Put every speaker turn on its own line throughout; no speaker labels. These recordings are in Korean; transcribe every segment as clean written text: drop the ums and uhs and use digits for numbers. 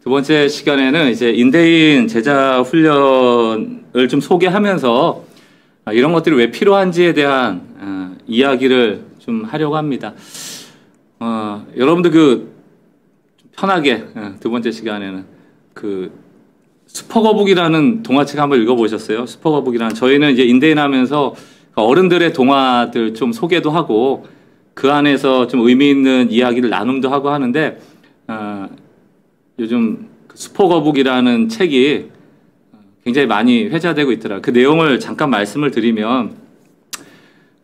두 번째 시간에는 이제 인대인 제자 훈련을 좀 소개하면서 이런 것들이 왜 필요한지에 대한 이야기를 좀 하려고 합니다. 여러분들 편하게 두 번째 시간에는 슈퍼거북이라는 동화책 한번 읽어보셨어요? 슈퍼거북이라는, 저희는 이제 인대인 하면서 어른들의 동화들 좀 소개도 하고 그 안에서 좀 의미 있는 이야기를 나눔도 하고 하는데, 요즘 슈퍼거북이라는 책이 굉장히 많이 회자되고 있더라고요. 그 내용을 잠깐 말씀을 드리면,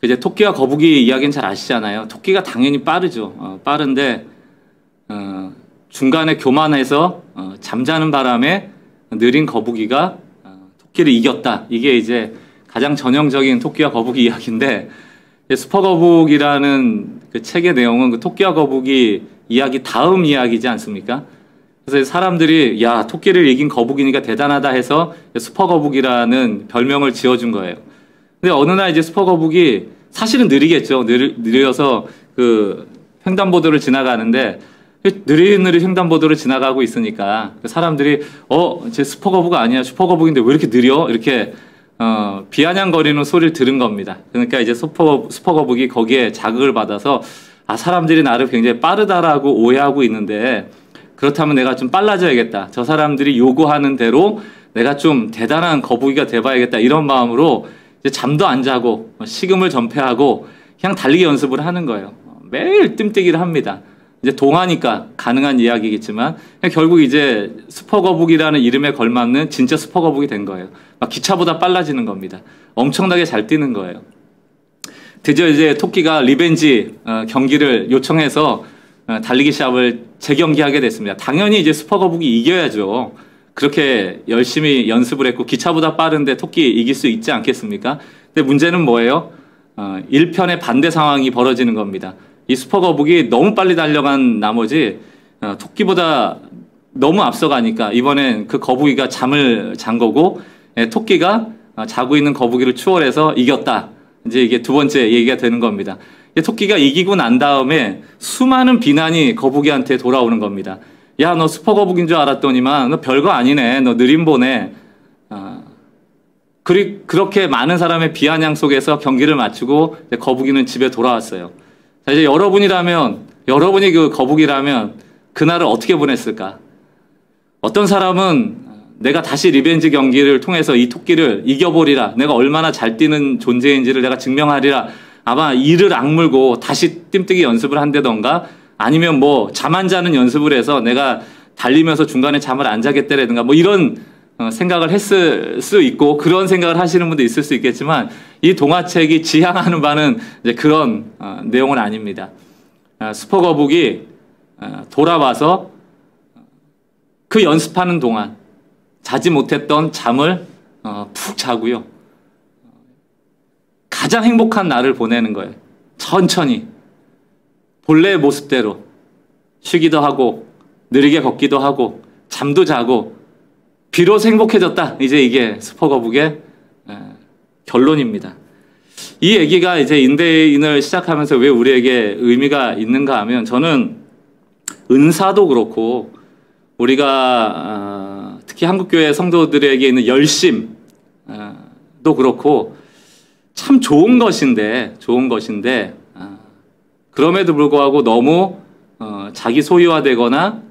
이제 토끼와 거북이 이야기는 잘 아시잖아요. 토끼가 당연히 빠르죠. 빠른데 중간에 교만해서 잠자는 바람에 느린 거북이가 토끼를 이겼다. 이게 이제 가장 전형적인 토끼와 거북이 이야기인데, 슈퍼거북이라는 그 책의 내용은 그 토끼와 거북이 이야기 다음 이야기지 않습니까? 그래서 사람들이 야, 토끼를 이긴 거북이니까 대단하다 해서 슈퍼거북이라는 별명을 지어준 거예요. 근데 어느 날 이제 슈퍼거북이 사실은 느리겠죠. 느려서 그 횡단보도를 지나가는데, 느릿느릿 횡단보도를 지나가고 있으니까 사람들이 쟤 슈퍼거북 아니야, 슈퍼거북인데 왜 이렇게 느려? 이렇게 비아냥거리는 소리를 들은 겁니다. 그러니까 이제 슈퍼거북이 거기에 자극을 받아서 사람들이 나를 굉장히 빠르다라고 오해하고 있는데, 그렇다면 내가 좀 빨라져야겠다. 저 사람들이 요구하는 대로 내가 좀 대단한 거북이가 돼봐야겠다. 이런 마음으로 이제 잠도 안 자고 식음을 전폐하고 그냥 달리기 연습을 하는 거예요. 매일 뜀뛰기를 합니다. 이제 동화니까 가능한 이야기겠지만 결국 이제 슈퍼거북이라는 이름에 걸맞는 진짜 슈퍼거북이 된 거예요. 막 기차보다 빨라지는 겁니다. 엄청나게 잘 뛰는 거예요. 드디어 이제 토끼가 리벤지 경기를 요청해서 달리기 시합을 재경기하게 됐습니다. 당연히 이제 슈퍼거북이 이겨야죠. 그렇게 열심히 연습을 했고 기차보다 빠른데 토끼 이길 수 있지 않겠습니까? 근데 문제는 뭐예요? 1편의 반대 상황이 벌어지는 겁니다. 이 슈퍼거북이 너무 빨리 달려간 나머지 토끼보다 너무 앞서가니까 이번엔 그 거북이가 잠을 잔 거고, 토끼가 자고 있는 거북이를 추월해서 이겼다. 이제 이게 두 번째 얘기가 되는 겁니다. 토끼가 이기고 난 다음에 수많은 비난이 거북이한테 돌아오는 겁니다. 야, 너 슈퍼거북인 줄 알았더니만 너 별거 아니네. 너 느림보네. 그렇게 많은 사람의 비아냥 속에서 경기를 마치고 거북이는 집에 돌아왔어요. 자, 이제 여러분이 그 거북이라면 그날을 어떻게 보냈을까? 어떤 사람은 내가 다시 리벤지 경기를 통해서 이 토끼를 이겨보리라. 내가 얼마나 잘 뛰는 존재인지를 내가 증명하리라. 아마 이를 악물고 다시 뜀뛰기 연습을 한다던가, 아니면 뭐 잠 안 자는 연습을 해서 내가 달리면서 중간에 잠을 안 자겠다라든가 뭐 이런 생각을 했을 수 있고, 그런 생각을 하시는 분도 있을 수 있겠지만 이 동화책이 지향하는 바는 이제 그런 내용은 아닙니다. 슈퍼거북이 돌아와서 그 연습하는 동안 자지 못했던 잠을 푹 자고요. 가장 행복한 날을 보내는 거예요. 천천히 본래의 모습대로 쉬기도 하고 느리게 걷기도 하고 잠도 자고 비로소 행복해졌다. 이제 이게 슈퍼거북의 결론입니다. 이 얘기가 이제 인대인을 시작하면서 왜 우리에게 의미가 있는가 하면, 저는 은사도 그렇고 우리가 특히 한국교회 성도들에게 있는 열심도 그렇고 참 좋은 것인데 그럼에도 불구하고 너무 자기 소유화되거나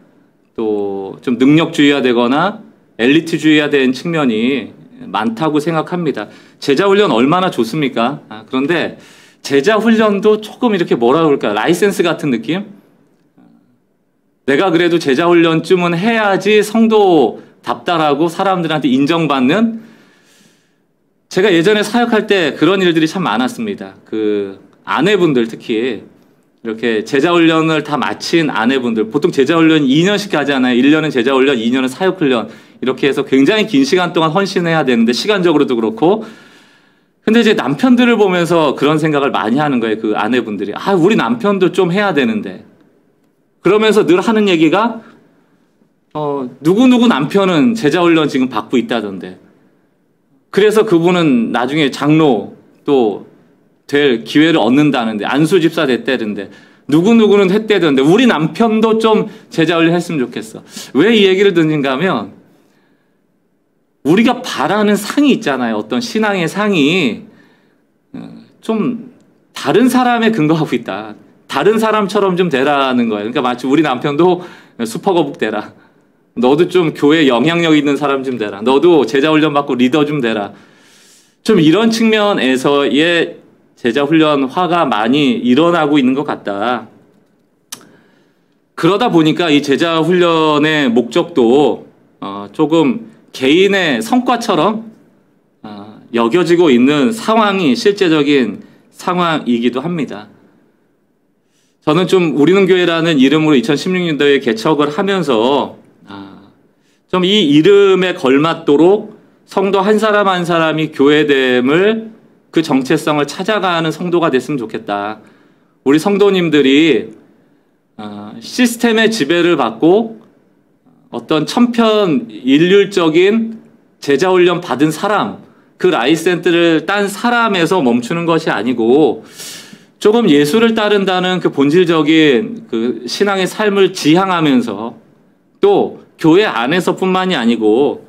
또 좀 능력주의화되거나 엘리트주의화된 측면이 많다고 생각합니다. 제자훈련 얼마나 좋습니까? 그런데 제자훈련도 조금 이렇게 뭐라 그럴까, 라이센스 같은 느낌? 내가 그래도 제자훈련쯤은 해야지 성도답다라고 사람들한테 인정받는, 제가 예전에 사역할 때 그런 일들이 참 많았습니다. 그 아내분들, 특히 이렇게 제자훈련을 다 마친 아내분들, 보통 제자훈련 2년씩 하잖아요. 1년은 제자훈련, 2년은 사역훈련, 이렇게 해서 굉장히 긴 시간 동안 헌신해야 되는데, 시간적으로도 그렇고. 근데 이제 남편들을 보면서 그런 생각을 많이 하는 거예요. 그 아내분들이 우리 남편도 좀 해야 되는데, 그러면서 늘 하는 얘기가 누구누구 남편은 제자훈련 지금 받고 있다던데, 그래서 그분은 나중에 장로 또 될 기회를 얻는다는데, 안수 집사 됐다는데, 누구누구는 했대던데 우리 남편도 좀 제자 훈련 했으면 좋겠어. 왜 이 얘기를 듣는가 하면 우리가 바라는 상이 있잖아요. 어떤 신앙의 상이 좀 다른 사람에 근거하고 있다. 다른 사람처럼 좀 되라는 거예요. 그러니까 마치 우리 남편도 슈퍼거북 되라. 너도 좀 교회 영향력 있는 사람 좀 되라. 너도 제자 훈련 받고 리더 좀 되라. 좀 이런 측면에서의 제자 훈련화가 많이 일어나고 있는 것 같다. 그러다 보니까 이 제자 훈련의 목적도 조금 개인의 성과처럼 여겨지고 있는 상황이 실제적인 상황이기도 합니다. 저는 좀 우리는 교회라는 이름으로 2016년도에 개척을 하면서 좀 이 이름에 걸맞도록 성도 한 사람 한 사람이 교회됨을 그 정체성을 찾아가는 성도가 됐으면 좋겠다. 우리 성도님들이 시스템의 지배를 받고 어떤 천편일률적인 제자훈련 받은 사람, 그 라이센스를 딴 사람에서 멈추는 것이 아니고 조금 예수를 따른다는 그 본질적인 그 신앙의 삶을 지향하면서 또 교회 안에서뿐만이 아니고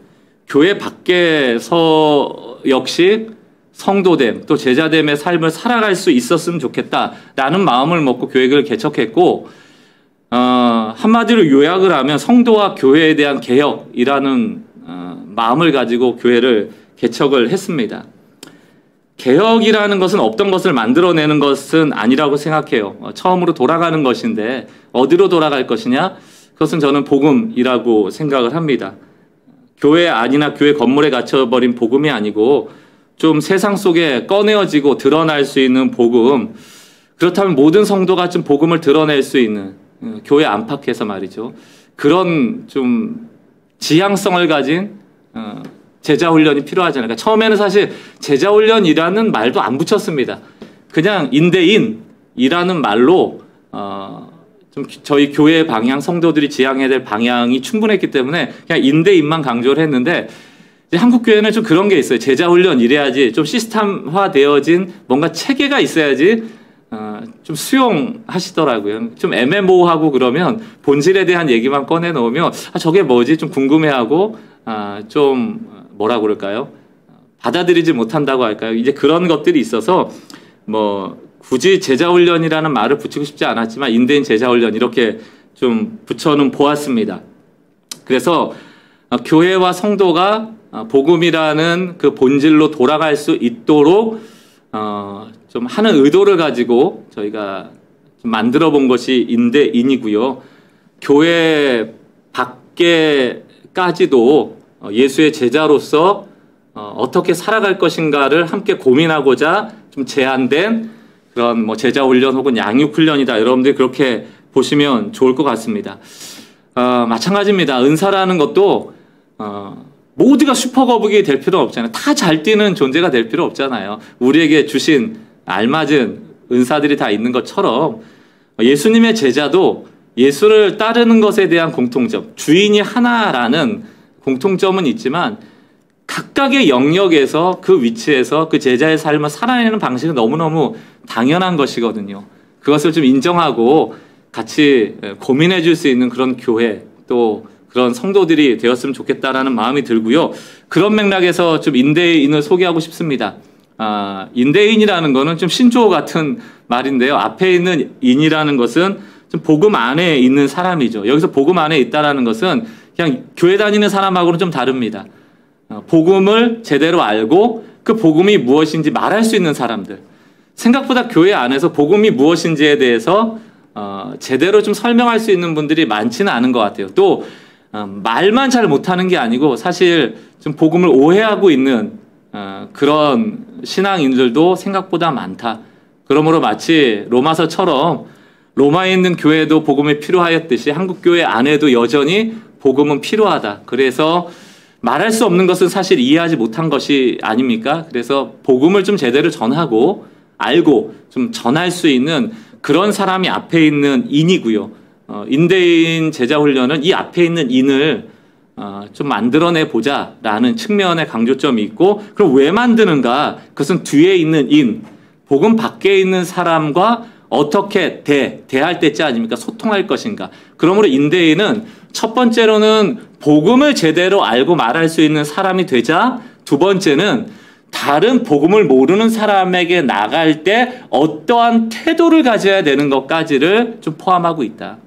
교회 밖에서 역시 성도됨 또 제자됨의 삶을 살아갈 수 있었으면 좋겠다라는 마음을 먹고 교회를 개척했고 한마디로 요약을 하면 성도와 교회에 대한 개혁이라는 마음을 가지고 교회를 개척을 했습니다. 개혁이라는 것은 없던 것을 만들어내는 것은 아니라고 생각해요. 처음으로 돌아가는 것인데 어디로 돌아갈 것이냐? 그것은 저는 복음이라고 생각을 합니다. 교회 안이나 교회 건물에 갇혀버린 복음이 아니고 좀 세상 속에 꺼내어지고 드러날 수 있는 복음. 그렇다면 모든 성도가 좀 복음을 드러낼 수 있는 교회 안팎에서 말이죠. 그런 좀 지향성을 가진 제자훈련이 필요하잖아요. 그러니까 처음에는 사실 제자훈련이라는 말도 안 붙였습니다. 그냥 인대인이라는 말로 좀 저희 교회 방향, 성도들이 지향해야 될 방향이 충분했기 때문에 그냥 인대인만 강조를 했는데 이제 한국 교회는 좀 그런 게 있어요. 제자훈련 이래야지 좀 시스템화되어진 뭔가 체계가 있어야지 좀 수용하시더라고요. 좀 애매모호하고 그러면 본질에 대한 얘기만 꺼내놓으면 저게 뭐지? 좀 궁금해하고 좀 뭐라 그럴까요? 받아들이지 못한다고 할까요? 이제 그런 것들이 있어서 뭐 굳이 제자훈련이라는 말을 붙이고 싶지 않았지만 인대인 제자훈련 이렇게 좀 붙여는 보았습니다. 그래서 교회와 성도가 복음이라는 그 본질로 돌아갈 수 있도록 좀 하는 의도를 가지고 저희가 좀 만들어 본 것이 인대인이고요. 교회 밖에까지도 예수의 제자로서 어떻게 살아갈 것인가를 함께 고민하고자 좀 제안된 그런 뭐 제자훈련 혹은 양육훈련이다. 여러분들이 그렇게 보시면 좋을 것 같습니다. 마찬가지입니다. 은사라는 것도 모두가 슈퍼거북이 될 필요는 없잖아요. 다 잘 뛰는 존재가 될 필요 없잖아요. 우리에게 주신 알맞은 은사들이 다 있는 것처럼 예수님의 제자도 예수를 따르는 것에 대한 공통점, 주인이 하나라는 공통점은 있지만 각각의 영역에서 그 위치에서 그 제자의 삶을 살아내는 방식은 너무너무 당연한 것이거든요. 그것을 좀 인정하고 같이 고민해 줄 수 있는 그런 교회 또 그런 성도들이 되었으면 좋겠다라는 마음이 들고요. 그런 맥락에서 좀 인대인을 소개하고 싶습니다. 인대인이라는 거는 좀 신조어 같은 말인데요. 앞에 있는 인이라는 것은 좀 복음 안에 있는 사람이죠. 여기서 복음 안에 있다라는 것은 그냥 교회 다니는 사람하고는 좀 다릅니다. 복음을 제대로 알고 그 복음이 무엇인지 말할 수 있는 사람들. 생각보다 교회 안에서 복음이 무엇인지에 대해서 제대로 좀 설명할 수 있는 분들이 많지는 않은 것 같아요. 또 말만 잘 못하는 게 아니고 사실 좀 복음을 오해하고 있는 그런 신앙인들도 생각보다 많다. 그러므로 마치 로마서처럼 로마에 있는 교회도 복음이 필요하였듯이 한국 교회 안에도 여전히 복음은 필요하다. 그래서 말할 수 없는 것은 사실 이해하지 못한 것이 아닙니까? 그래서 복음을 좀 제대로 전하고 알고 좀 전할 수 있는 그런 사람이 앞에 있는 인이고요. 인대인 제자훈련은 이 앞에 있는 인을 좀 만들어내 보자라는 측면의 강조점이 있고, 그럼 왜 만드는가? 그것은 뒤에 있는 인, 복음 밖에 있는 사람과 어떻게 대할 때째 아닙니까? 소통할 것인가. 그러므로 인대인은 첫 번째로는 복음을 제대로 알고 말할 수 있는 사람이 되자, 두 번째는 다른 복음을 모르는 사람에게 나갈 때 어떠한 태도를 가져야 되는 것까지를 좀 포함하고 있다.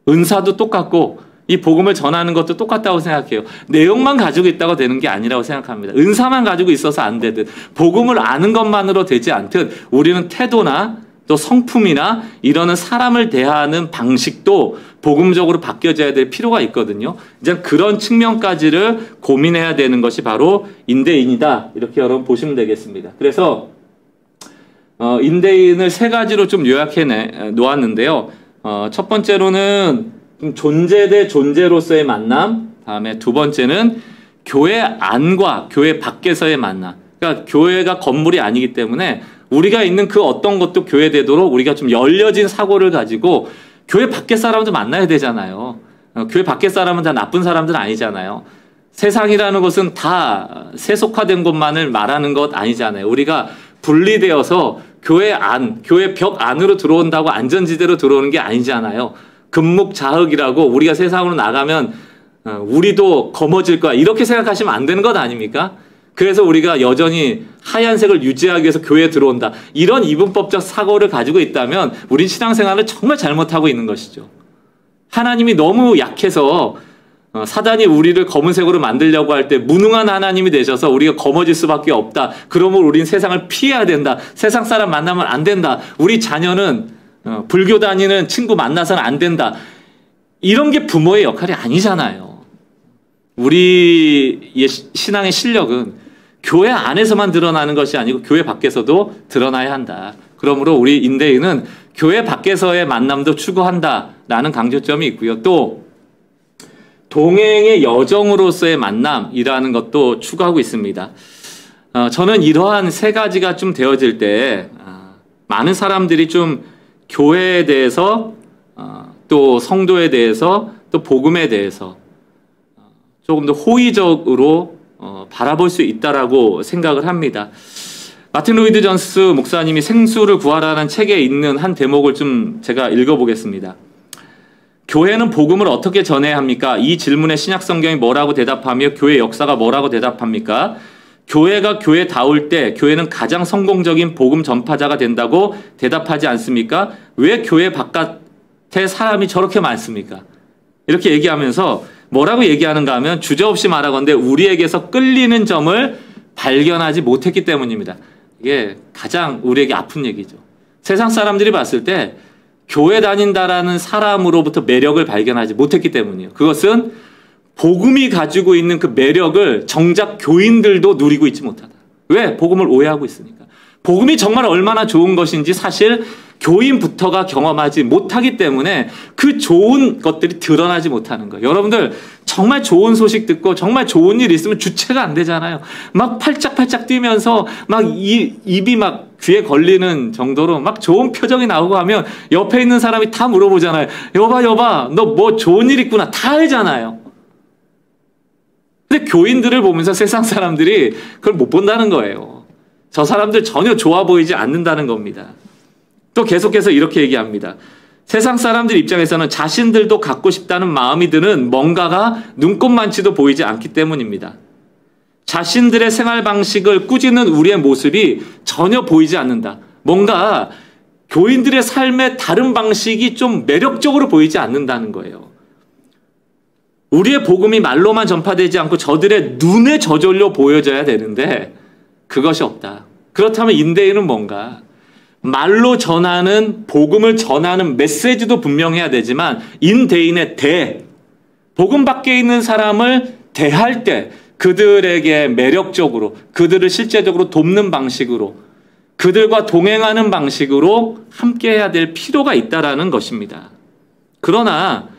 은사도 똑같고 이 복음을 전하는 것도 똑같다고 생각해요. 내용만 가지고 있다고 되는 게 아니라고 생각합니다. 은사만 가지고 있어서 안 되듯 복음을 아는 것만으로 되지 않듯 우리는 태도나 또 성품이나 이러는 사람을 대하는 방식도 복음적으로 바뀌어져야 될 필요가 있거든요. 이제 그런 측면까지를 고민해야 되는 것이 바로 인대인이다. 이렇게 여러분 보시면 되겠습니다. 그래서 인대인을 세 가지로 좀 요약해 놓았는데요. 첫 번째로는 존재 대 존재로서의 만남, 다음에 두 번째는 교회 안과 교회 밖에서의 만남. 그러니까 교회가 건물이 아니기 때문에 우리가 있는 그 어떤 것도 교회 되도록 우리가 좀 열려진 사고를 가지고 교회 밖에 사람도 만나야 되잖아요. 교회 밖에 사람은 다 나쁜 사람들은 아니잖아요. 세상이라는 것은 다 세속화된 것만을 말하는 것 아니잖아요. 우리가 분리되어서 교회 안, 교회 벽 안으로 들어온다고 안전지대로 들어오는 게 아니잖아요. 금묵자흑이라고 우리가 세상으로 나가면 우리도 검어질 거야. 이렇게 생각하시면 안 되는 것 아닙니까? 그래서 우리가 여전히 하얀색을 유지하기 위해서 교회에 들어온다. 이런 이분법적 사고를 가지고 있다면 우린 신앙생활을 정말 잘못하고 있는 것이죠. 하나님이 너무 약해서 사단이 우리를 검은색으로 만들려고 할 때 무능한 하나님이 되셔서 우리가 검어질 수밖에 없다. 그러므로 우린 세상을 피해야 된다. 세상 사람 만나면 안 된다. 우리 자녀는 불교 다니는 친구 만나서는 안 된다. 이런 게 부모의 역할이 아니잖아요. 우리의 신앙의 실력은 교회 안에서만 드러나는 것이 아니고 교회 밖에서도 드러나야 한다. 그러므로 우리 인대인은 교회 밖에서의 만남도 추구한다라는 강조점이 있고요. 또 동행의 여정으로서의 만남이라는 것도 추구하고 있습니다. 저는 이러한 세 가지가 좀 되어질 때 많은 사람들이 좀 교회에 대해서 또 성도에 대해서 또 복음에 대해서 조금 더 호의적으로 바라볼 수 있다라고 생각을 합니다. 마틴 로이드 존스 목사님이 생수를 구하라는 책에 있는 한 대목을 좀 제가 읽어보겠습니다. 교회는 복음을 어떻게 전해야 합니까? 이 질문에 신약 성경이 뭐라고 대답하며 교회 역사가 뭐라고 대답합니까? 교회가 교회다울 때 교회는 가장 성공적인 복음 전파자가 된다고 대답하지 않습니까? 왜 교회 바깥에 사람이 저렇게 많습니까? 이렇게 얘기하면서 뭐라고 얘기하는가 하면 주저없이 말하건대 우리에게서 끌리는 점을 발견하지 못했기 때문입니다. 이게 가장 우리에게 아픈 얘기죠. 세상 사람들이 봤을 때 교회 다닌다라는 사람으로부터 매력을 발견하지 못했기 때문이에요. 그것은 복음이 가지고 있는 그 매력을 정작 교인들도 누리고 있지 못하다. 왜? 복음을 오해하고 있으니까. 복음이 정말 얼마나 좋은 것인지 사실 교인부터가 경험하지 못하기 때문에 그 좋은 것들이 드러나지 못하는 거예요. 여러분들 정말 좋은 소식 듣고 정말 좋은 일 있으면 주체가 안 되잖아요. 막 팔짝팔짝 뛰면서 막 입이 막 귀에 걸리는 정도로 막 좋은 표정이 나오고 하면 옆에 있는 사람이 다 물어보잖아요. 여봐 너 뭐 좋은 일 있구나. 다 알잖아요. 근데 교인들을 보면서 세상 사람들이 그걸 못 본다는 거예요. 저 사람들 전혀 좋아 보이지 않는다는 겁니다. 또 계속해서 이렇게 얘기합니다. 세상 사람들 입장에서는 자신들도 갖고 싶다는 마음이 드는 뭔가가 눈꼽만치도 보이지 않기 때문입니다. 자신들의 생활 방식을 꾸짖는 우리의 모습이 전혀 보이지 않는다. 뭔가 교인들의 삶의 다른 방식이 좀 매력적으로 보이지 않는다는 거예요. 우리의 복음이 말로만 전파되지 않고 저들의 눈에 저절로 보여져야 되는데 그것이 없다. 그렇다면 인대인은 뭔가? 말로 전하는 복음을 전하는 메시지도 분명해야 되지만 인대인의 복음 밖에 있는 사람을 대할 때 그들에게 매력적으로 그들을 실제적으로 돕는 방식으로 그들과 동행하는 방식으로 함께해야 될 필요가 있다라는 것입니다. 그러나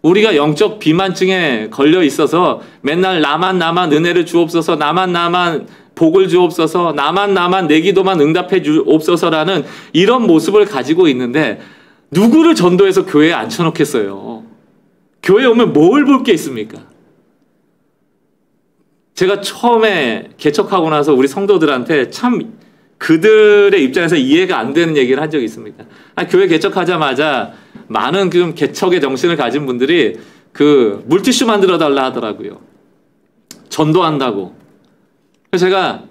우리가 영적 비만증에 걸려 있어서 맨날 나만 은혜를 주옵소서 나만 복을 주옵소서 나만 내 기도만 응답해 주옵소서라는 이런 모습을 가지고 있는데 누구를 전도해서 교회에 앉혀놓겠어요. 교회에 오면 뭘 볼 게 있습니까? 제가 처음에 개척하고 나서 우리 성도들한테 참 그들의 입장에서 이해가 안 되는 얘기를 한 적이 있습니다. 교회 개척하자마자 많은 좀 개척의 정신을 가진 분들이 그 물티슈 만들어 달라 하더라고요. 전도한다고. 그래서 제가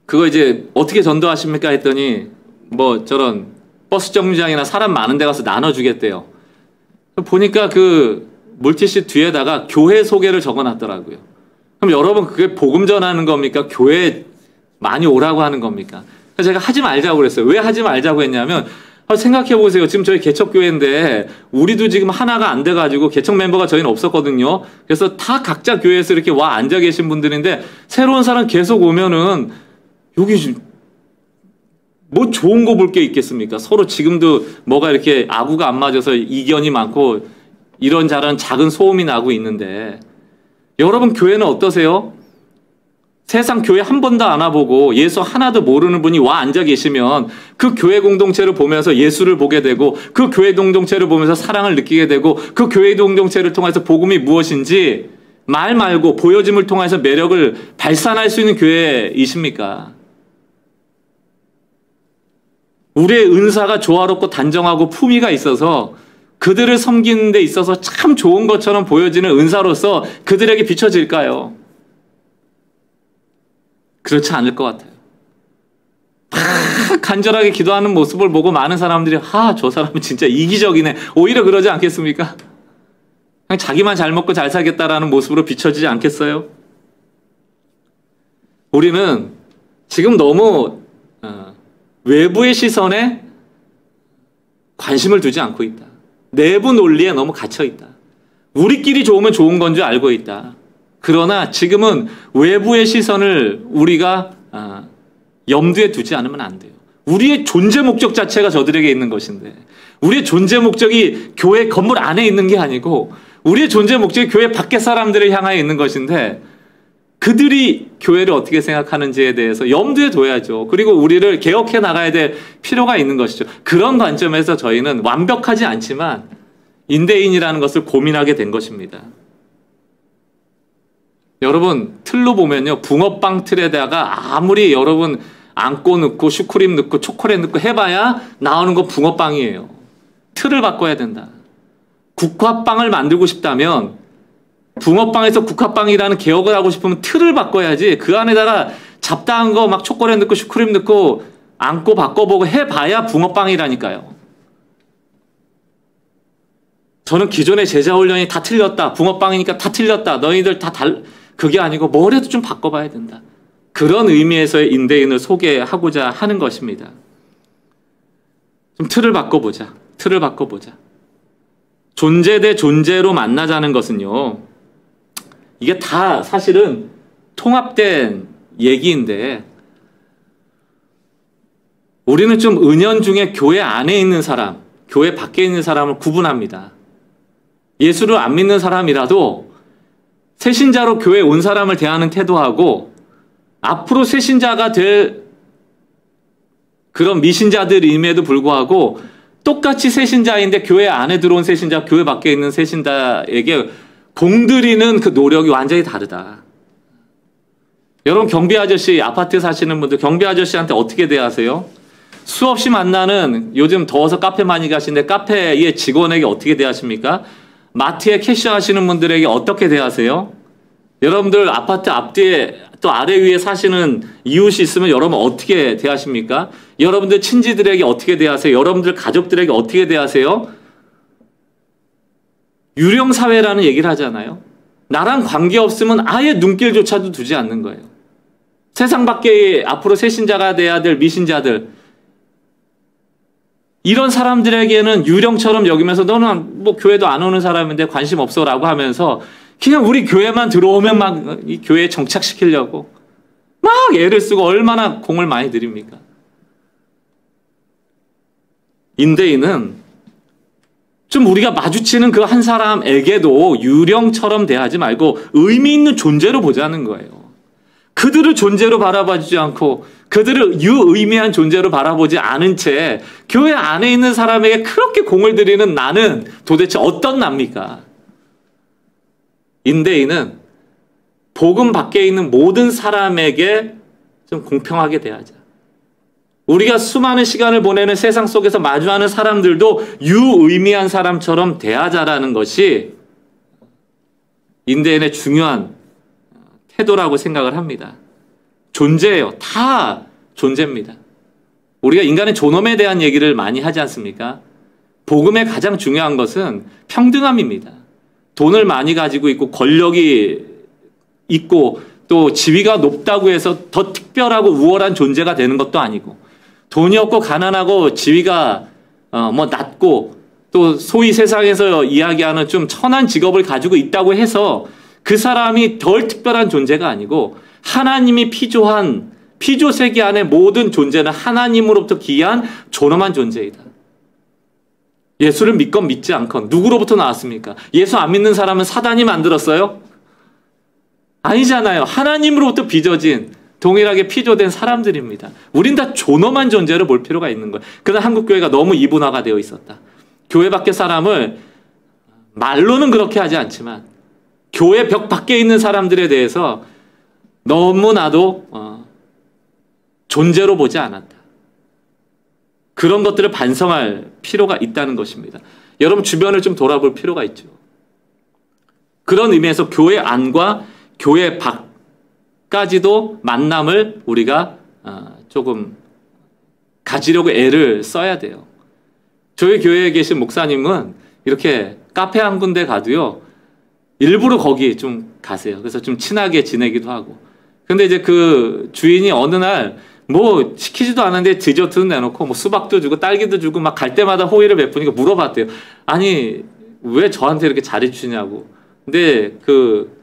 그거 이제 어떻게 전도하십니까 했더니 뭐 저런 버스 정류장이나 사람 많은 데 가서 나눠주겠대요. 보니까 그 물티슈 뒤에다가 교회 소개를 적어놨더라고요. 그럼 여러분 그게 복음 전하는 겁니까? 교회 많이 오라고 하는 겁니까? 그래서 제가 하지 말자고 그랬어요. 왜 하지 말자고 했냐면 생각해 보세요. 지금 저희 개척교회인데 우리도 지금 하나가 안 돼가지고 개척 멤버가 저희는 없었거든요. 그래서 다 각자 교회에서 이렇게 와 앉아 계신 분들인데 새로운 사람 계속 오면은 여기 뭐 좋은 거 볼 게 있겠습니까? 서로 지금도 뭐가 이렇게 아구가 안 맞아서 이견이 많고 이런저런 작은 소음이 나고 있는데 여러분 교회는 어떠세요? 세상 교회 한 번도 안 와보고 예수 하나도 모르는 분이 와 앉아 계시면 그 교회 공동체를 보면서 예수를 보게 되고 그 교회 공동체를 보면서 사랑을 느끼게 되고 그 교회 공동체를 통해서 복음이 무엇인지 말 말고 보여짐을 통해서 매력을 발산할 수 있는 교회이십니까? 우리의 은사가 조화롭고 단정하고 품위가 있어서 그들을 섬기는 데 있어서 참 좋은 것처럼 보여지는 은사로서 그들에게 비춰질까요? 그렇지 않을 것 같아요. 막 간절하게 기도하는 모습을 보고 많은 사람들이 저 사람은 진짜 이기적이네. 오히려 그러지 않겠습니까? 그냥 자기만 잘 먹고 잘 살겠다라는 모습으로 비춰지지 않겠어요? 우리는 지금 너무 외부의 시선에 관심을 두지 않고 있다. 내부 논리에 너무 갇혀 있다. 우리끼리 좋으면 좋은 건 줄 알고 있다. 그러나 지금은 외부의 시선을 우리가 염두에 두지 않으면 안 돼요. 우리의 존재 목적 자체가 저들에게 있는 것인데 우리의 존재 목적이 교회 건물 안에 있는 게 아니고 우리의 존재 목적이 교회 밖의 사람들을 향하여 있는 것인데 그들이 교회를 어떻게 생각하는지에 대해서 염두에 둬야죠. 그리고 우리를 개혁해 나가야 될 필요가 있는 것이죠. 그런 관점에서 저희는 완벽하지 않지만 인대인이라는 것을 고민하게 된 것입니다. 여러분 틀로 보면요. 붕어빵 틀에다가 아무리 여러분 안고 넣고 슈크림 넣고 초콜릿 넣고 해봐야 나오는 건 붕어빵이에요. 틀을 바꿔야 된다. 국화빵을 만들고 싶다면 붕어빵에서 국화빵이라는 개혁을 하고 싶으면 틀을 바꿔야지 그 안에다가 잡다한 거 막 초콜릿 넣고 슈크림 넣고 안고 바꿔보고 해봐야 붕어빵이라니까요. 저는 기존의 제자 훈련이 다 틀렸다. 붕어빵이니까 다 틀렸다. 너희들 다 그게 아니고 뭐라도 좀 바꿔봐야 된다. 그런 의미에서의 인대인을 소개하고자 하는 것입니다. 좀 틀을 바꿔보자. 틀을 바꿔보자. 존재 대 존재로 만나자는 것은요. 이게 다 사실은 통합된 얘기인데 우리는 좀 은연중에 교회 안에 있는 사람, 교회 밖에 있는 사람을 구분합니다. 예수를 안 믿는 사람이라도 새신자로 교회에 온 사람을 대하는 태도하고 앞으로 새신자가 될 그런 미신자들임에도 불구하고 똑같이 새신자인데 교회 안에 들어온 새신자, 교회 밖에 있는 새신자에게 공들이는 그 노력이 완전히 다르다. 여러분 경비 아저씨, 아파트 사시는 분들 경비 아저씨한테 어떻게 대하세요? 수없이 만나는 요즘 더워서 카페 많이 가시는데 카페의 직원에게 어떻게 대하십니까? 마트에 캐셔 하시는 분들에게 어떻게 대하세요? 여러분들 아파트 앞뒤에 또 아래 위에 사시는 이웃이 있으면 여러분 어떻게 대하십니까? 여러분들 친지들에게 어떻게 대하세요? 여러분들 가족들에게 어떻게 대하세요? 유령사회라는 얘기를 하잖아요. 나랑 관계없으면 아예 눈길조차도 두지 않는 거예요. 세상 밖에 앞으로 새신자가 돼야 될 미신자들 이런 사람들에게는 유령처럼 여기면서 너는 뭐 교회도 안 오는 사람인데 관심 없어라고 하면서 그냥 우리 교회만 들어오면 막 이 교회에 정착시키려고 막 애를 쓰고 얼마나 공을 많이 들입니까? 인대인은 좀 우리가 마주치는 그 한 사람에게도 유령처럼 대하지 말고 의미 있는 존재로 보자는 거예요. 그들을 존재로 바라봐주지 않고 그들을 유의미한 존재로 바라보지 않은 채 교회 안에 있는 사람에게 그렇게 공을 들이는 나는 도대체 어떤 납니까? 인대인은 복음 밖에 있는 모든 사람에게 좀 공평하게 대하자. 우리가 수많은 시간을 보내는 세상 속에서 마주하는 사람들도 유의미한 사람처럼 대하자라는 것이 인대인의 중요한 태도라고 생각을 합니다. 존재예요. 다 존재입니다. 우리가 인간의 존엄에 대한 얘기를 많이 하지 않습니까? 복음의 가장 중요한 것은 평등함입니다. 돈을 많이 가지고 있고 권력이 있고 또 지위가 높다고 해서 더 특별하고 우월한 존재가 되는 것도 아니고, 돈이 없고 가난하고 지위가 낮고 또 소위 세상에서 이야기하는 좀 천한 직업을 가지고 있다고 해서 그 사람이 덜 특별한 존재가 아니고, 하나님이 피조한 피조세계 안의 모든 존재는 하나님으로부터 기이한 존엄한 존재이다. 예수를 믿건 믿지 않건 누구로부터 나왔습니까? 예수 안 믿는 사람은 사단이 만들었어요? 아니잖아요. 하나님으로부터 빚어진 동일하게 피조된 사람들입니다. 우린 다 존엄한 존재로 볼 필요가 있는 거예요. 그러나 한국교회가 너무 이분화가 되어 있었다. 교회 밖의 사람을 말로는 그렇게 하지 않지만 교회 벽 밖에 있는 사람들에 대해서 너무나도 존재로 보지 않았다. 그런 것들을 반성할 필요가 있다는 것입니다. 여러분 주변을 좀 돌아볼 필요가 있죠. 그런 의미에서 교회 안과 교회 밖까지도 만남을 우리가 조금 가지려고 애를 써야 돼요. 저희 교회에 계신 목사님은 이렇게 카페 한 군데 가도요, 일부러 거기 좀 가세요. 그래서 좀 친하게 지내기도 하고. 근데 이제 그 주인이 어느 날 뭐 시키지도 않았는데 디저트는 내놓고 뭐 수박도 주고 딸기도 주고 막 갈 때마다 호의를 베푸니까 물어봤대요. 아니 왜 저한테 이렇게 잘해주시냐고. 근데 그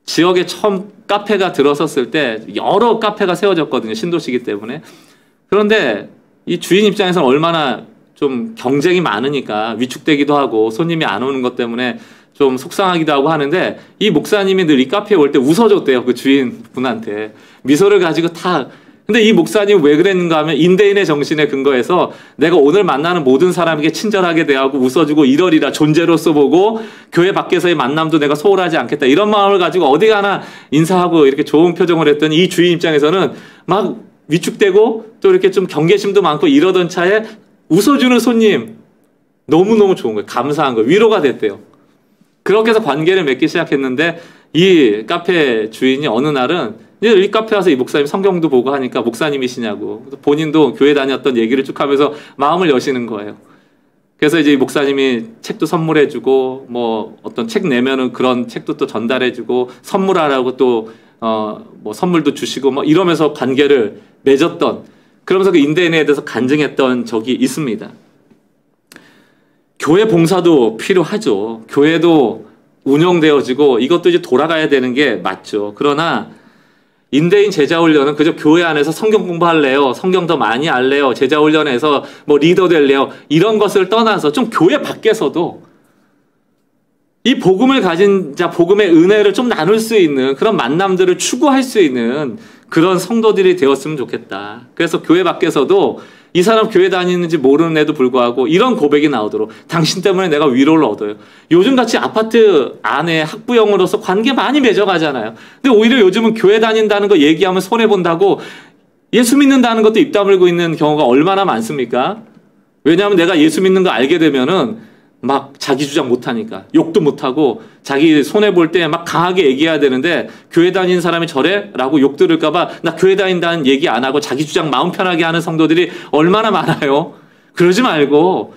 지역에 처음 카페가 들어섰을 때 여러 카페가 세워졌거든요. 신도시기 때문에. 그런데 이 주인 입장에서는 얼마나 좀 경쟁이 많으니까 위축되기도 하고 손님이 안 오는 것 때문에 좀 속상하기도 하고 하는데, 이 목사님이 늘 이 카페에 올 때 웃어줬대요. 그 주인분한테 미소를 가지고 다. 근데 이 목사님 왜 그랬는가 하면 인대인의 정신에 근거해서 내가 오늘 만나는 모든 사람에게 친절하게 대하고 웃어주고 이러리라 존재로서 보고 교회 밖에서의 만남도 내가 소홀하지 않겠다, 이런 마음을 가지고 어디 가나 인사하고 이렇게 좋은 표정을 했더니 이 주인 입장에서는 막 위축되고 또 이렇게 좀 경계심도 많고 이러던 차에 웃어주는 손님 너무너무 좋은 거예요. 감사한 거예요. 위로가 됐대요. 그렇게 해서 관계를 맺기 시작했는데, 이 카페 주인이 어느 날은 이 카페 와서 이 목사님 성경도 보고 하니까 목사님이시냐고, 본인도 교회 다녔던 얘기를 쭉 하면서 마음을 여시는 거예요. 그래서 이제 이 목사님이 책도 선물해주고 뭐 어떤 책 내면은 그런 책도 또 전달해주고 선물하라고 또 뭐 선물도 주시고 뭐 이러면서 관계를 맺었던, 그러면서 그 인대인에 대해서 간증했던 적이 있습니다. 교회 봉사도 필요하죠. 교회도 운영되어지고 이것도 이제 돌아가야 되는 게 맞죠. 그러나 인대인 제자훈련은 그저 교회 안에서 성경 공부할래요, 성경 더 많이 알래요, 제자훈련에서 뭐 리더 될래요, 이런 것을 떠나서 좀 교회 밖에서도 이 복음을 가진 자, 복음의 은혜를 좀 나눌 수 있는 그런 만남들을 추구할 수 있는 그런 성도들이 되었으면 좋겠다. 그래서 교회 밖에서도 이 사람 교회 다니는지 모르는 애도 불구하고 이런 고백이 나오도록, 당신 때문에 내가 위로를 얻어요. 요즘같이 아파트 안에 학부형으로서 관계 많이 맺어가잖아요. 근데 오히려 요즘은 교회 다닌다는 거 얘기하면 손해본다고 예수 믿는다는 것도 입 다물고 있는 경우가 얼마나 많습니까? 왜냐하면 내가 예수 믿는 거 알게 되면은 막 자기 주장 못하니까 욕도 못하고 자기 손해볼 때 막 강하게 얘기해야 되는데, 교회 다니는 사람이 저래? 라고 욕 들을까봐 나 교회 다닌다는 얘기 안 하고 자기 주장 마음 편하게 하는 성도들이 얼마나 많아요. 그러지 말고,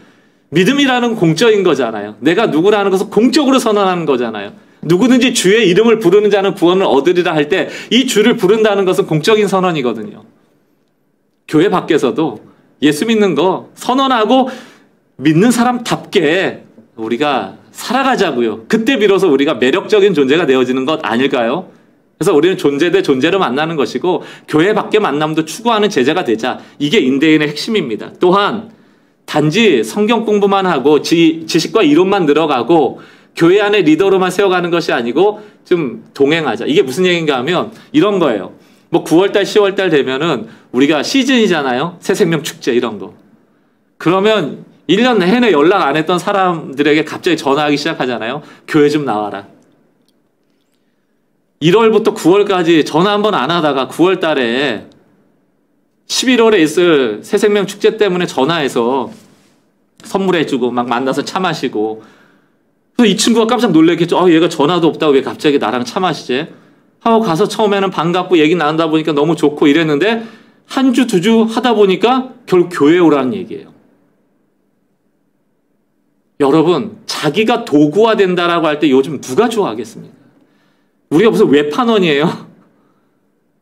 믿음이라는 공적인 거잖아요. 내가 누구라는 것을 공적으로 선언하는 거잖아요. 누구든지 주의 이름을 부르는 자는 구원을 얻으리라 할 때 이 주를 부른다는 것은 공적인 선언이거든요. 교회 밖에서도 예수 믿는 거 선언하고 믿는 사람답게 우리가 살아가자고요. 그때 비로소 우리가 매력적인 존재가 되어지는 것 아닐까요? 그래서 우리는 존재 대 존재로 만나는 것이고 교회 밖의 만남도 추구하는 제자가 되자. 이게 인대인의 핵심입니다. 또한 단지 성경 공부만 하고 지식과 이론만 늘어가고 교회 안에 리더로만 세워가는 것이 아니고 좀 동행하자. 이게 무슨 얘기인가 하면 이런 거예요. 뭐 9월달 10월달 되면은 우리가 시즌이잖아요. 새생명 축제 이런 거. 그러면 1년 내내 연락 안 했던 사람들에게 갑자기 전화하기 시작하잖아요. 교회 좀 나와라. 1월부터 9월까지 전화 한 번 안 하다가 9월 달에 11월에 있을 새생명 축제 때문에 전화해서 선물해주고 막 만나서 차 마시고, 그래서 이 친구가 깜짝 놀랐겠죠. 얘가 전화도 없다고 왜 갑자기 나랑 차 마시지? 하고 가서 처음에는 반갑고 얘기 나누다 보니까 너무 좋고 이랬는데 한 주, 2주 하다 보니까 결국 교회에 오라는 얘기예요. 여러분, 자기가 도구화 된다라고 할 때 요즘 누가 좋아하겠습니까? 우리가 무슨 외판원이에요?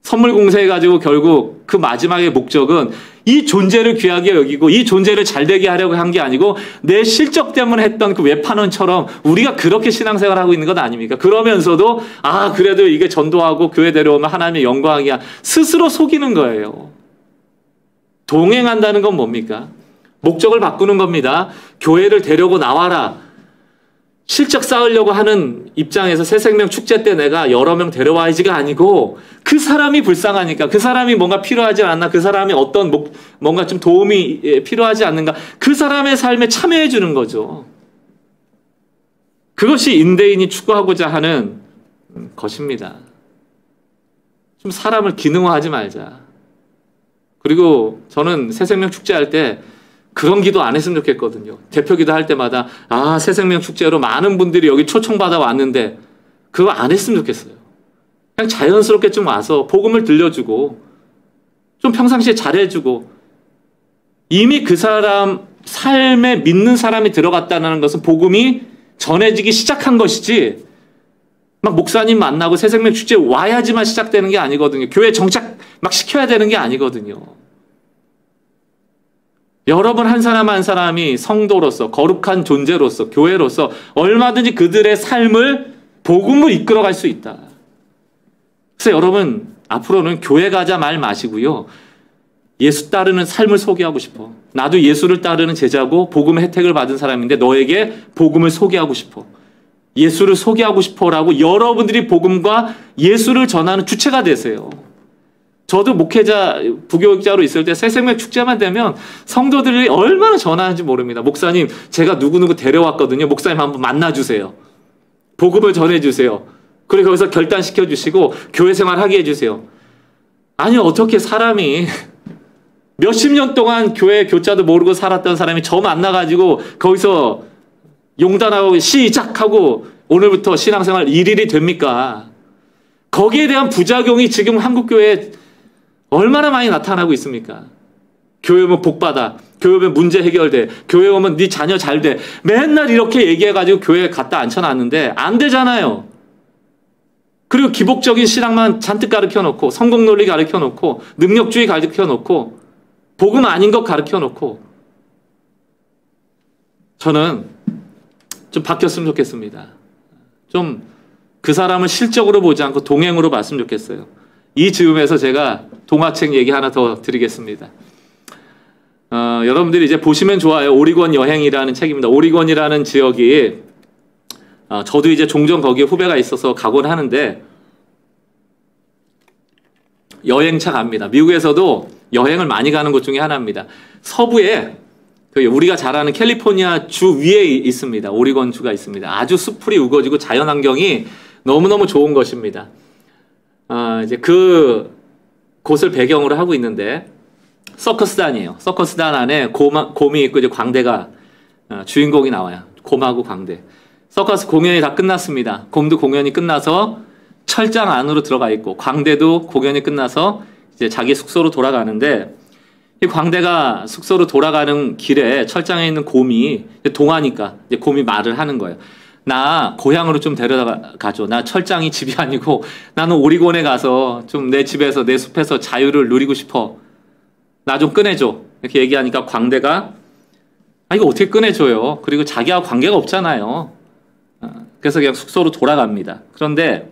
선물 공세해가지고 결국 그 마지막의 목적은 이 존재를 귀하게 여기고 이 존재를 잘되게 하려고 한 게 아니고 내 실적 때문에 했던 그 외판원처럼 우리가 그렇게 신앙생활하고 있는 것 아닙니까? 그러면서도 그래도 이게 전도하고 교회 데려오면 하나님의 영광이야. 스스로 속이는 거예요. 동행한다는 건 뭡니까? 목적을 바꾸는 겁니다. 교회를 데려고 나와라. 실적 쌓으려고 하는 입장에서 새생명 축제 때 내가 여러 명 데려와야지가 아니고 그 사람이 불쌍하니까, 그 사람이 뭔가 필요하지 않나, 그 사람이 어떤 뭔가 좀 도움이 필요하지 않는가, 그 사람의 삶에 참여해 주는 거죠. 그것이 인대인이 추구하고자 하는 것입니다. 좀 사람을 기능화하지 말자. 그리고 저는 새생명 축제할 때 그런 기도 안 했으면 좋겠거든요. 대표 기도 할 때마다 새생명 축제로 많은 분들이 여기 초청받아 왔는데 그거 안 했으면 좋겠어요. 그냥 자연스럽게 좀 와서 복음을 들려주고 좀 평상시에 잘해주고, 이미 그 사람 삶에 믿는 사람이 들어갔다는 것은 복음이 전해지기 시작한 것이지 막 목사님 만나고 새생명 축제 와야지만 시작되는 게 아니거든요. 교회 정착 막 시켜야 되는 게 아니거든요. 여러분 한 사람 한 사람이 성도로서, 거룩한 존재로서, 교회로서 얼마든지 그들의 삶을, 복음을 이끌어갈 수 있다. 그래서 여러분 앞으로는 교회 가자 말 마시고요, 예수 따르는 삶을 소개하고 싶어. 나도 예수를 따르는 제자고 복음의 혜택을 받은 사람인데 너에게 복음을 소개하고 싶어. 예수를 소개하고 싶어라고 여러분들이 복음과 예수를 전하는 주체가 되세요. 저도 목회자, 부교육자로 있을 때 새생명 축제만 되면 성도들이 얼마나 전화하는지 모릅니다. 목사님, 제가 누구누구 데려왔거든요. 목사님 한번 만나주세요. 복음을 전해주세요. 그리고 거기서 결단시켜 주시고 교회 생활하게 해주세요. 아니, 어떻게 사람이 몇십 년 동안 교회 교자도 모르고 살았던 사람이 저 만나가지고 거기서 용단하고 시작하고 오늘부터 신앙생활 1일이 됩니까? 거기에 대한 부작용이 지금 한국교회에 얼마나 많이 나타나고 있습니까? 교회 오면 복받아, 교회 오면 문제 해결돼, 교회 오면 네 자녀 잘 돼, 맨날 이렇게 얘기해가지고 교회에 갖다 앉혀놨는데 안 되잖아요. 그리고 기복적인 신앙만 잔뜩 가르쳐놓고, 성공 논리 가르쳐놓고, 능력주의 가르쳐놓고, 복음 아닌 것 가르쳐놓고, 저는 좀 바뀌었으면 좋겠습니다. 좀 그 사람을 실적으로 보지 않고 동행으로 봤으면 좋겠어요. 이 즈음에서 제가 동화책 얘기 하나 더 드리겠습니다. 여러분들이 이제 보시면 좋아요. 오리건 여행이라는 책입니다. 오리건이라는 지역이, 저도 이제 종종 거기에 후배가 있어서 가곤 하는데, 여행차 갑니다. 미국에서도 여행을 많이 가는 곳 중에 하나입니다. 서부에 우리가 잘 아는 캘리포니아 주 위에 있습니다. 오리건 주가 있습니다. 아주 숲풀이 우거지고 자연환경이 너무너무 좋은 것입니다. 이제 그 곳을 배경으로 하고 있는데 서커스단이에요. 서커스단 안에 곰이 있고 이제 광대가 주인공이 나와요. 곰하고 광대. 서커스 공연이 다 끝났습니다. 곰도 공연이 끝나서 철장 안으로 들어가 있고 광대도 공연이 끝나서 이제 자기 숙소로 돌아가는데, 이 광대가 숙소로 돌아가는 길에 철장에 있는 곰이 동화니까 이제 곰이 말을 하는 거예요. 나 고향으로 좀 데려다 가줘. 나 철장이 집이 아니고 나는 오리곤에 가서 좀 내 집에서, 내 숲에서 자유를 누리고 싶어. 나 좀 꺼내줘. 이렇게 얘기하니까 광대가 이거 어떻게 꺼내줘요? 그리고 자기하고 관계가 없잖아요. 그래서 그냥 숙소로 돌아갑니다. 그런데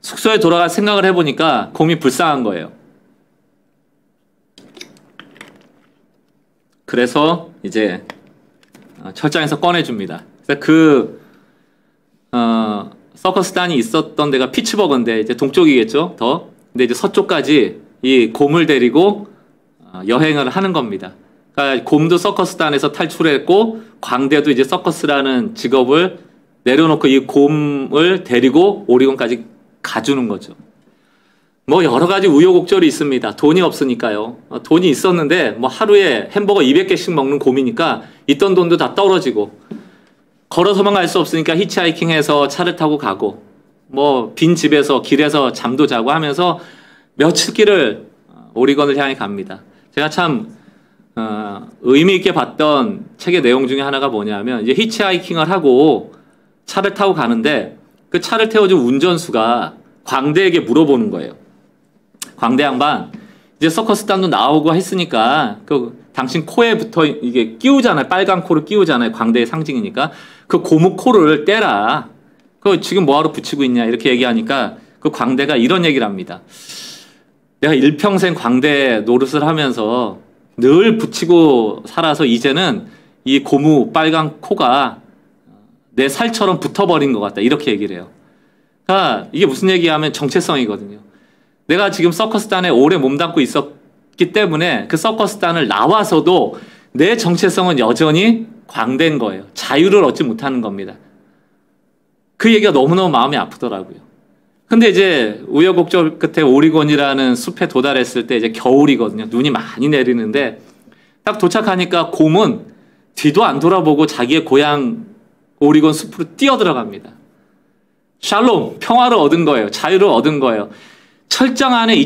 숙소에 돌아갈 생각을 해보니까 곰이 불쌍한 거예요. 그래서 이제 철장에서 꺼내줍니다. 그 서커스단이 있었던 데가 피츠버그인데 이제 동쪽이겠죠, 더. 근데 이제 서쪽까지 이 곰을 데리고 여행을 하는 겁니다. 그러니까 곰도 서커스단에서 탈출했고 광대도 이제 서커스라는 직업을 내려놓고 이 곰을 데리고 오리곤까지 가주는 거죠. 뭐 여러 가지 우여곡절이 있습니다. 돈이 없으니까요. 돈이 있었는데 뭐 하루에 햄버거 200개씩 먹는 곰이니까 있던 돈도 다 떨어지고 걸어서만 갈 수 없으니까 히치하이킹해서 차를 타고 가고 뭐 빈 집에서 길에서 잠도 자고 하면서 며칠 길을 오리건을 향해 갑니다. 제가 참 의미 있게 봤던 책의 내용 중에 하나가 뭐냐면 이제 히치하이킹을 하고 차를 타고 가는데 그 차를 태워준 운전수가 광대에게 물어보는 거예요. 광대 양반, 이제 서커스단도 나오고 했으니까 그 당신 코에 붙어 이게 끼우잖아요. 빨간 코를 끼우잖아요. 광대의 상징이니까 그 고무 코를 떼라. 그 지금 뭐하러 붙이고 있냐 이렇게 얘기하니까 그 광대가 이런 얘기를 합니다. 내가 일평생 광대 노릇을 하면서 늘 붙이고 살아서 이제는 이 고무 빨간 코가 내 살처럼 붙어버린 것 같다. 이렇게 얘기를 해요. 그러니까 이게 무슨 얘기하면 정체성이거든요. 내가 지금 서커스단에 오래 몸담고 있었기 때문에 그 서커스단을 나와서도 내 정체성은 여전히 광대인 거예요. 자유를 얻지 못하는 겁니다. 그 얘기가 너무너무 마음이 아프더라고요. 근데 이제 우여곡절 끝에 오리곤이라는 숲에 도달했을 때 이제 겨울이거든요. 눈이 많이 내리는데 딱 도착하니까 곰은 뒤도 안 돌아보고 자기의 고향 오리곤 숲으로 뛰어들어갑니다. 샬롬, 평화를 얻은 거예요. 자유를 얻은 거예요. 철장 안에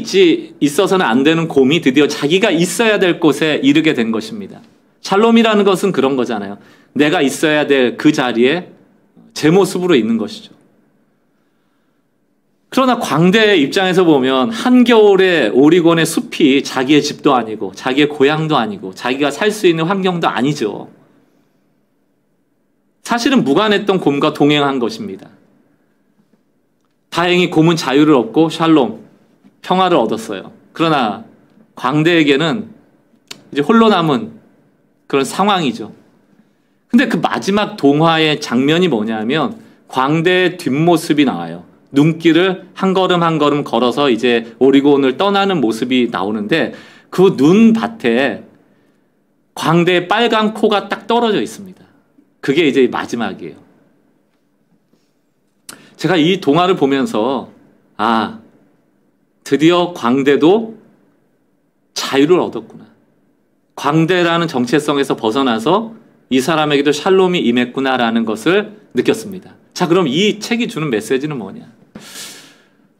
있어서는 안 되는 곰이 드디어 자기가 있어야 될 곳에 이르게 된 것입니다. 샬롬이라는 것은 그런 거잖아요. 내가 있어야 될 그 자리에 제 모습으로 있는 것이죠. 그러나 광대의 입장에서 보면 한겨울에 오리곤의 숲이 자기의 집도 아니고 자기의 고향도 아니고 자기가 살 수 있는 환경도 아니죠. 사실은 무관했던 곰과 동행한 것입니다. 다행히 곰은 자유를 얻고 샬롬, 평화를 얻었어요. 그러나 광대에게는 이제 홀로 남은 그런 상황이죠. 근데 그 마지막 동화의 장면이 뭐냐면 광대의 뒷모습이 나와요. 눈길을 한 걸음 한 걸음 걸어서 이제 오리곤을 떠나는 모습이 나오는데 그 눈밭에 광대의 빨간 코가 딱 떨어져 있습니다. 그게 이제 마지막이에요. 제가 이 동화를 보면서 드디어 광대도 자유를 얻었구나. 광대라는 정체성에서 벗어나서 이 사람에게도 샬롬이 임했구나라는 것을 느꼈습니다. 자, 그럼 이 책이 주는 메시지는 뭐냐?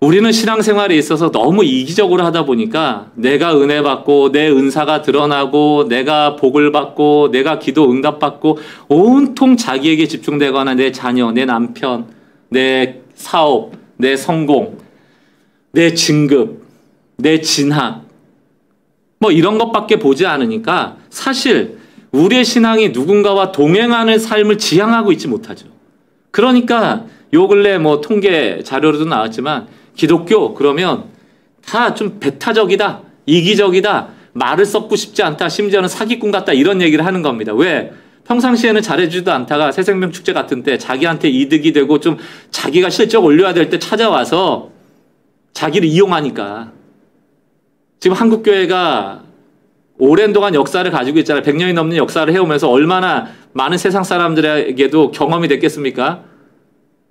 우리는 신앙생활에 있어서 너무 이기적으로 하다 보니까 내가 은혜 받고 내 은사가 드러나고 내가 복을 받고 내가 기도 응답받고 온통 자기에게 집중되거나 내 자녀, 내 남편, 내 사업, 내 성공, 내 진급, 내 진학 뭐 이런 것밖에 보지 않으니까 사실 우리의 신앙이 누군가와 동행하는 삶을 지향하고 있지 못하죠. 그러니까 요 근래 뭐 통계 자료로도 나왔지만 기독교 그러면 다 좀 배타적이다, 이기적이다, 말을 썩고 싶지 않다, 심지어는 사기꾼 같다 이런 얘기를 하는 겁니다. 왜? 평상시에는 잘해주지도 않다가 새생명축제 같은 때 자기한테 이득이 되고 좀 자기가 실적 올려야 될 때 찾아와서 자기를 이용하니까. 지금 한국교회가 오랜 동안 역사를 가지고 있잖아요. 100년이 넘는 역사를 해오면서 얼마나 많은 세상 사람들에게도 경험이 됐겠습니까?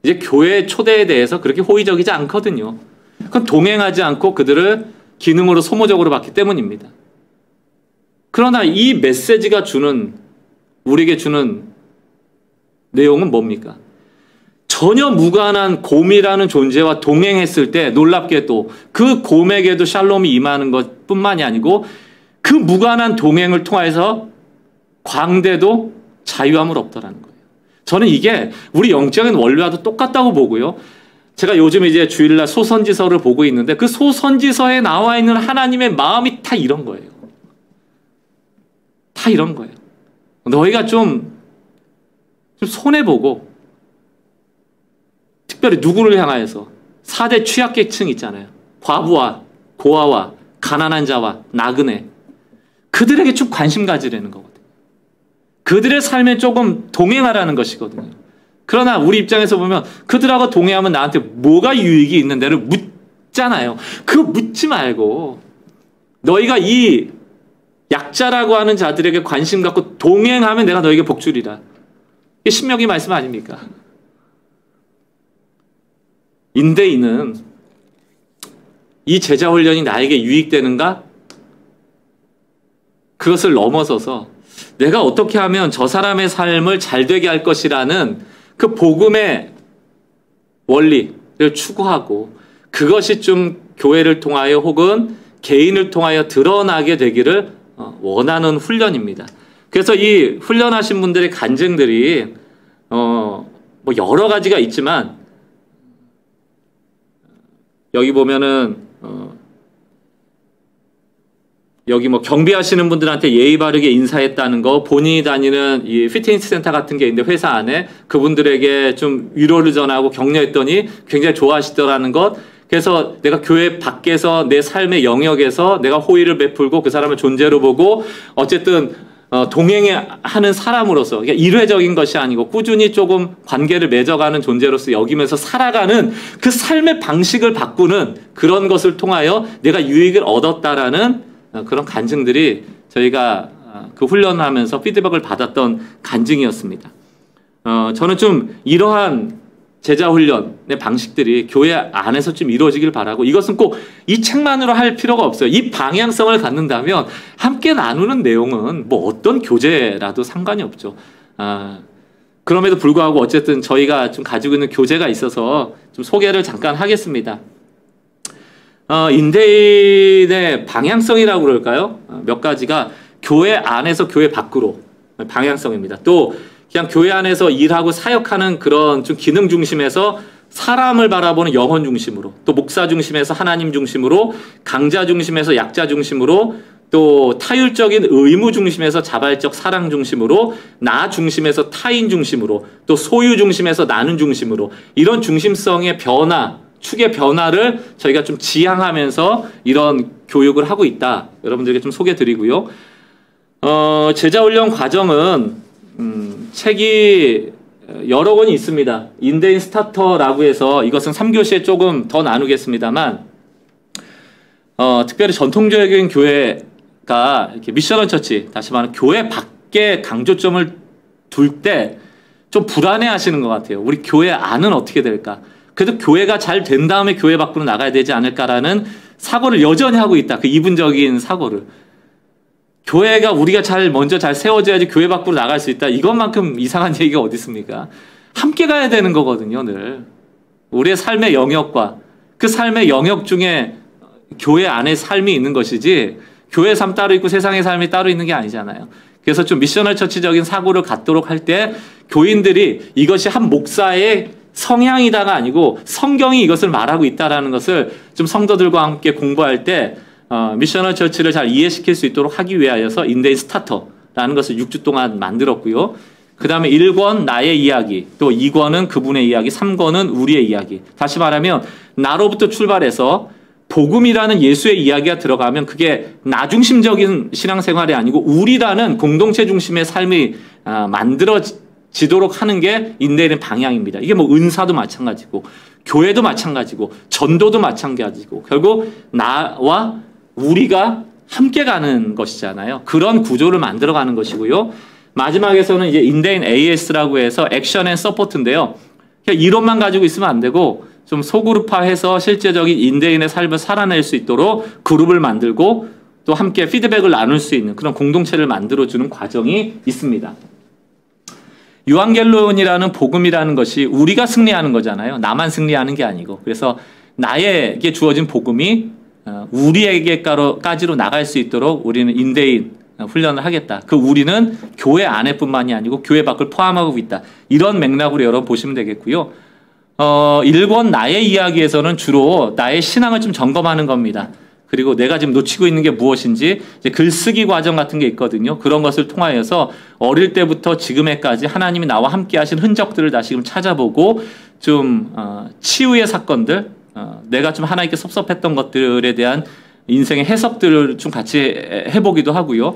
이제 교회 초대에 대해서 그렇게 호의적이지 않거든요. 그건 동행하지 않고 그들을 기능으로 소모적으로 봤기 때문입니다. 그러나 이 메시지가 우리에게 주는 내용은 뭡니까? 전혀 무관한 곰이라는 존재와 동행했을 때 놀랍게도 그 곰에게도 샬롬이 임하는 것 뿐만이 아니고 그 무관한 동행을 통해서 광대도 자유함을 얻더라는 거예요. 저는 이게 우리 영적인 원리와도 똑같다고 보고요. 제가 요즘 이제 주일날 소선지서를 보고 있는데 그 소선지서에 나와 있는 하나님의 마음이 다 이런 거예요. 다 이런 거예요. 너희가 좀 손해보고 특별히 누구를 향하여서 4대 취약계층 있잖아요. 과부와 고아와 가난한 자와 나그네 그들에게 좀 관심 가지라는 거거든요. 그들의 삶에 조금 동행하라는 것이거든요. 그러나 우리 입장에서 보면 그들하고 동행하면 나한테 뭐가 유익이 있는데를 묻잖아요. 그거 묻지 말고 너희가 이 약자라고 하는 자들에게 관심 갖고 동행하면 내가 너에게 복 주리라. 이게 신명기 말씀 아닙니까? 인대인은 이 제자 훈련이 나에게 유익되는가? 그것을 넘어서서 내가 어떻게 하면 저 사람의 삶을 잘 되게 할 것이라는 그 복음의 원리를 추구하고 그것이 좀 교회를 통하여 혹은 개인을 통하여 드러나게 되기를 원하는 훈련입니다. 그래서 이 훈련하신 분들의 간증들이 뭐 여러 가지가 있지만 여기 보면은 여기 뭐 경비하시는 분들한테 예의 바르게 인사했다는 거, 본인이 다니는 이 피트니스 센터 같은 게 있는데 회사 안에 그분들에게 좀 위로를 전하고 격려했더니 굉장히 좋아하시더라는 것. 그래서 내가 교회 밖에서 내 삶의 영역에서 내가 호의를 베풀고 그 사람을 존재로 보고 어쨌든 동행하는 사람으로서 그러니까 일회적인 것이 아니고 꾸준히 조금 관계를 맺어가는 존재로서 여기면서 살아가는 그 삶의 방식을 바꾸는 그런 것을 통하여 내가 유익을 얻었다라는 그런 간증들이 저희가 그 훈련을 하면서 피드백을 받았던 간증이었습니다. 저는 좀 이러한 제자 훈련의 방식들이 교회 안에서 좀 이루어지길 바라고 이것은 꼭 이 책만으로 할 필요가 없어요. 이 방향성을 갖는다면 함께 나누는 내용은 뭐 어떤 교재라도 상관이 없죠. 그럼에도 불구하고 어쨌든 저희가 좀 가지고 있는 교재가 있어서 좀 소개를 잠깐 하겠습니다. 인대인의 방향성이라고 그럴까요? 몇 가지가 교회 안에서 교회 밖으로 방향성입니다. 또 그냥 교회 안에서 일하고 사역하는 그런 좀 기능 중심에서 사람을 바라보는 영혼 중심으로, 또 목사 중심에서 하나님 중심으로, 강자 중심에서 약자 중심으로, 또 타율적인 의무 중심에서 자발적 사랑 중심으로, 나 중심에서 타인 중심으로, 또 소유 중심에서 나는 중심으로 이런 중심성의 변화, 축의 변화를 저희가 좀 지향하면서 이런 교육을 하고 있다. 여러분들에게 좀 소개 드리고요. 제자훈련 과정은 책이 여러 권이 있습니다. 인대인 스타터라고 해서 이것은 3교시에 조금 더 나누겠습니다만 특별히 전통적인 교회가 이렇게 미셔널 처치, 다시 말하면 교회 밖에 강조점을 둘 때 좀 불안해 하시는 것 같아요. 우리 교회 안은 어떻게 될까? 그래도 교회가 잘 된 다음에 교회 밖으로 나가야 되지 않을까라는 사고를 여전히 하고 있다. 그 이분적인 사고를. 교회가 우리가 먼저 잘 세워져야지 교회 밖으로 나갈 수 있다. 이것만큼 이상한 얘기가 어디 있습니까? 함께 가야 되는 거거든요, 늘. 우리의 삶의 영역과 그 삶의 영역 중에 교회 안에 삶이 있는 것이지 교회 삶 따로 있고 세상의 삶이 따로 있는 게 아니잖아요. 그래서 좀 미셔널 처치적인 사고를 갖도록 할 때 교인들이 이것이 한 목사의 성향이다가 아니고 성경이 이것을 말하고 있다라는 것을 좀 성도들과 함께 공부할 때 미셔널 처치를 잘 이해시킬 수 있도록 하기 위하여서 인대인 스타터라는 것을 6주 동안 만들었고요. 그 다음에 1권 나의 이야기, 또 2권은 그분의 이야기, 3권은 우리의 이야기. 다시 말하면 나로부터 출발해서 복음이라는 예수의 이야기가 들어가면 그게 나 중심적인 신앙생활이 아니고 우리라는 공동체 중심의 삶이 만들어지도록 하는 게 인대인의 방향입니다. 이게 뭐 은사도 마찬가지고 교회도 마찬가지고 전도도 마찬가지고 결국 나와 우리가 함께 가는 것이잖아요. 그런 구조를 만들어가는 것이고요. 마지막에서는 이제 인대인 AS라고 해서 액션 앤 서포트인데요. 그냥 이론만 가지고 있으면 안 되고 좀 소그룹화해서 실제적인 인대인의 삶을 살아낼 수 있도록 그룹을 만들고 또 함께 피드백을 나눌 수 있는 그런 공동체를 만들어주는 과정이 있습니다. 유앙겔론이라는 복음이라는 것이 우리가 승리하는 거잖아요. 나만 승리하는 게 아니고. 그래서 나에게 주어진 복음이 우리에게까지로 나갈 수 있도록 우리는 인대인 훈련을 하겠다. 그 우리는 교회 안에뿐만이 아니고 교회 밖을 포함하고 있다. 이런 맥락으로 여러분 보시면 되겠고요. 1권 나의 이야기에서는 주로 나의 신앙을 좀 점검하는 겁니다. 그리고 내가 지금 놓치고 있는 게 무엇인지 이제 글쓰기 과정 같은 게 있거든요. 그런 것을 통하여서 어릴 때부터 지금에까지 하나님이 나와 함께 하신 흔적들을 다시금 찾아보고 좀 치유의 사건들, 내가 좀 하나님께 섭섭했던 것들에 대한 인생의 해석들을 좀 같이 해보기도 하고요.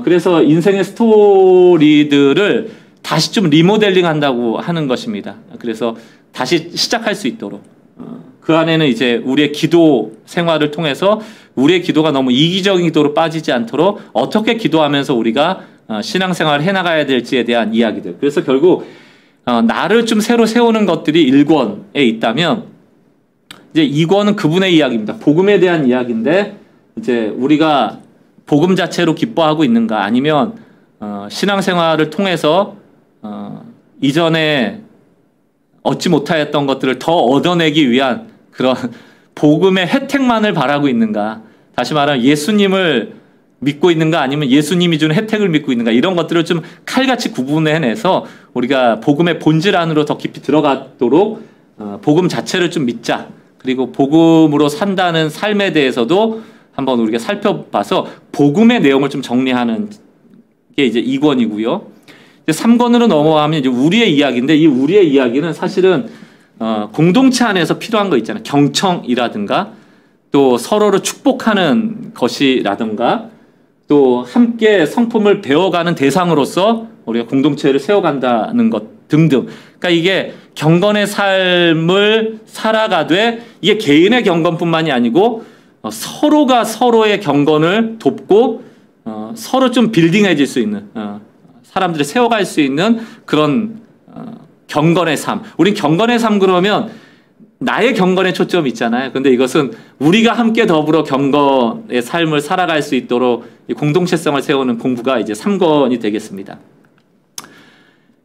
그래서 인생의 스토리들을 다시 좀 리모델링 한다고 하는 것입니다. 그래서 다시 시작할 수 있도록. 그 안에는 이제 우리의 기도 생활을 통해서 우리의 기도가 너무 이기적인 기도로 빠지지 않도록 어떻게 기도하면서 우리가 신앙생활을 해나가야 될지에 대한 이야기들. 그래서 결국 나를 좀 새로 세우는 것들이 1권에 있다면 이제 2권은 그분의 이야기입니다. 복음에 대한 이야기인데 이제 우리가 복음 자체로 기뻐하고 있는가 아니면 신앙생활을 통해서 이전에 얻지 못하였던 것들을 더 얻어내기 위한 그런 복음의 혜택만을 바라고 있는가. 다시 말하면 예수님을 믿고 있는가 아니면 예수님이 주는 혜택을 믿고 있는가. 이런 것들을 좀 칼같이 구분해내서 우리가 복음의 본질 안으로 더 깊이 들어가도록 복음 자체를 좀 믿자. 그리고 복음으로 산다는 삶에 대해서도 한번 우리가 살펴봐서 복음의 내용을 좀 정리하는 게 이제 2권이고요. 이제 3권으로 넘어가면 이제 우리의 이야기인데 이 우리의 이야기는 사실은 공동체 안에서 필요한 거 있잖아요. 경청이라든가 또 서로를 축복하는 것이라든가 또 함께 성품을 배워가는 대상으로서 우리가 공동체를 세워간다는 것 등등. 그러니까 이게 경건의 삶을 살아가되 이게 개인의 경건뿐만이 아니고 서로가 서로의 경건을 돕고 서로 좀 빌딩해질 수 있는 사람들이 세워갈 수 있는 그런 경건의 삶. 우린 경건의 삶 그러면 나의 경건에 초점이 있잖아요. 근데 이것은 우리가 함께 더불어 경건의 삶을 살아갈 수 있도록 공동체성을 세우는 공부가 이제 3권이 되겠습니다.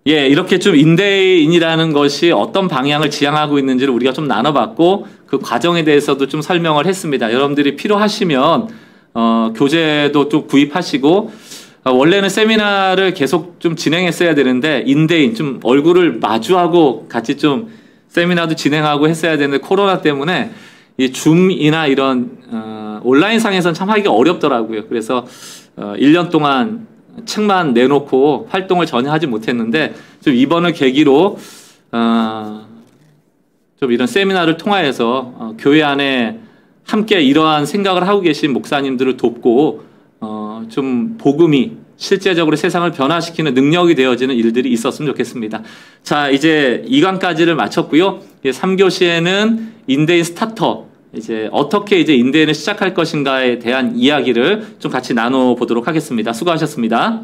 예, 이렇게 좀 인대인이라는 것이 어떤 방향을 지향하고 있는지를 우리가 좀 나눠봤고 그 과정에 대해서도 좀 설명을 했습니다. 여러분들이 필요하시면 교재도 좀 구입하시고 원래는 세미나를 계속 좀 진행했어야 되는데 인대인 좀 얼굴을 마주하고 같이 좀 세미나도 진행하고 했어야 되는데 코로나 때문에 이 줌이나 이런 온라인상에서는 참 하기가 어렵더라고요. 그래서 1년 동안 책만 내놓고 활동을 전혀 하지 못했는데 좀 이번을 계기로 좀 이런 세미나를 통하여서 교회 안에 함께 이러한 생각을 하고 계신 목사님들을 돕고 좀 복음이 실제적으로 세상을 변화시키는 능력이 되어지는 일들이 있었으면 좋겠습니다. 자, 이제 2강까지를 마쳤고요. 3교시에는 인대인 스타터, 이제 어떻게 이제 인대인을 시작할 것인가에 대한 이야기를 좀 같이 나눠보도록 하겠습니다. 수고하셨습니다.